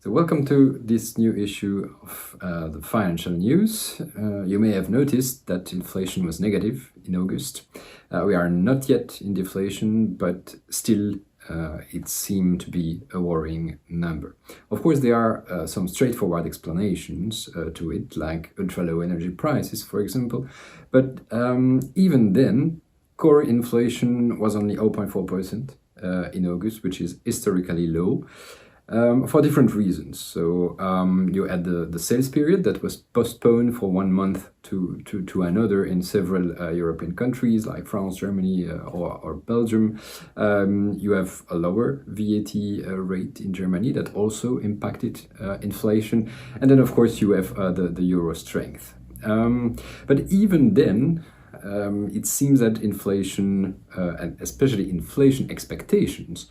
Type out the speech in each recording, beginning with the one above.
So welcome to this new issue of the Financial News. You may have noticed that inflation was negative in August. We are not yet in deflation, but still it seemed to be a worrying number. Of course, there are some straightforward explanations to it, like ultra-low energy prices, for example. But even then, core inflation was only 0.4% in August, which is historically low. For different reasons. So you had the sales period that was postponed for 1 month to another in several European countries like France, Germany, or Belgium. You have a lower VAT rate in Germany that also impacted inflation. And then, of course, you have the euro strength. But even then, it seems that inflation, and especially inflation expectations,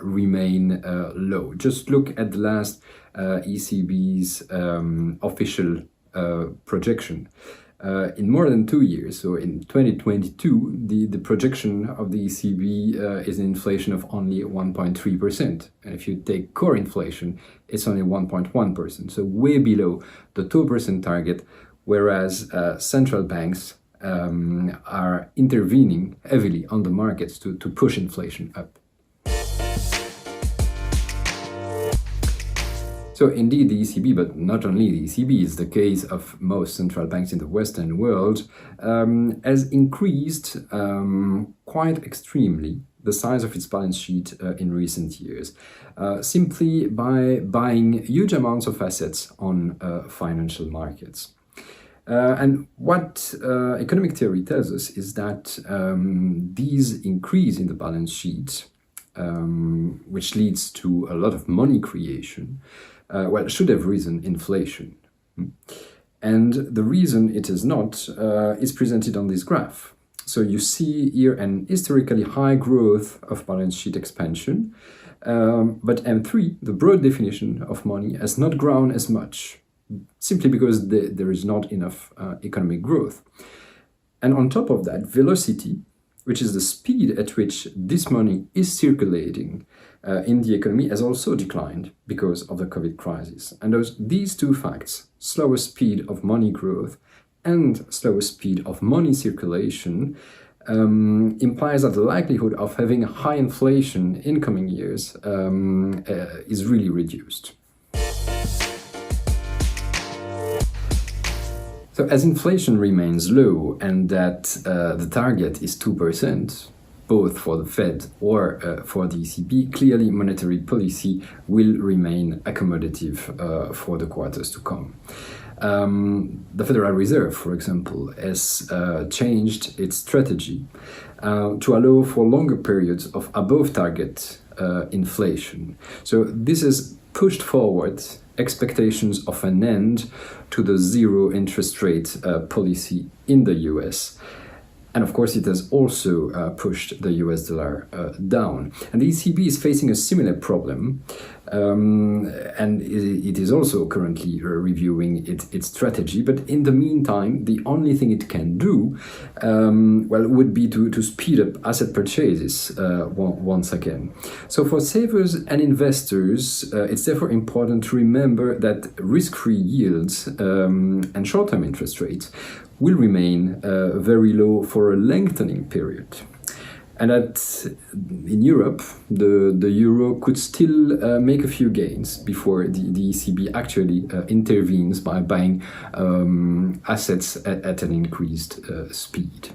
remain low. Just look at the last ECB's official projection. In more than 2 years, so in 2022, the projection of the ECB is an inflation of only 1.3%. And if you take core inflation, it's only 1.1%, so way below the 2% target, whereas central banks are intervening heavily on the markets to push inflation up. So indeed the ECB, but not only the ECB, is the case of most central banks in the Western world, has increased quite extremely the size of its balance sheet in recent years, simply by buying huge amounts of assets on financial markets. And what economic theory tells us is that these increase in the balance sheet, which leads to a lot of money creation, should have risen inflation. And the reason it is not is presented on this graph. So you see here an historically high growth of balance sheet expansion, but M3, the broad definition of money, has not grown as much, simply because there is not enough economic growth. And on top of that, velocity, which is the speed at which this money is circulating in the economy, has also declined because of the COVID crisis. And these two facts, slower speed of money growth and slower speed of money circulation, implies that the likelihood of having high inflation in coming years is really reduced. So as inflation remains low and that the target is 2%, both for the Fed or for the ECB, clearly monetary policy will remain accommodative for the quarters to come. The Federal Reserve, for example, has changed its strategy to allow for longer periods of above target inflation. So this has pushed forward expectations of an end to the zero interest rate policy in the US. And of course, it has also pushed the US dollar down. And the ECB is facing a similar problem, and it is also currently reviewing its strategy. But in the meantime, the only thing it can do, would be to speed up asset purchases once again. So for savers and investors, it's therefore important to remember that risk-free yields and short-term interest rates will remain very low for a lengthening period. And that in Europe, the euro could still make a few gains before the ECB actually intervenes by buying assets at an increased speed.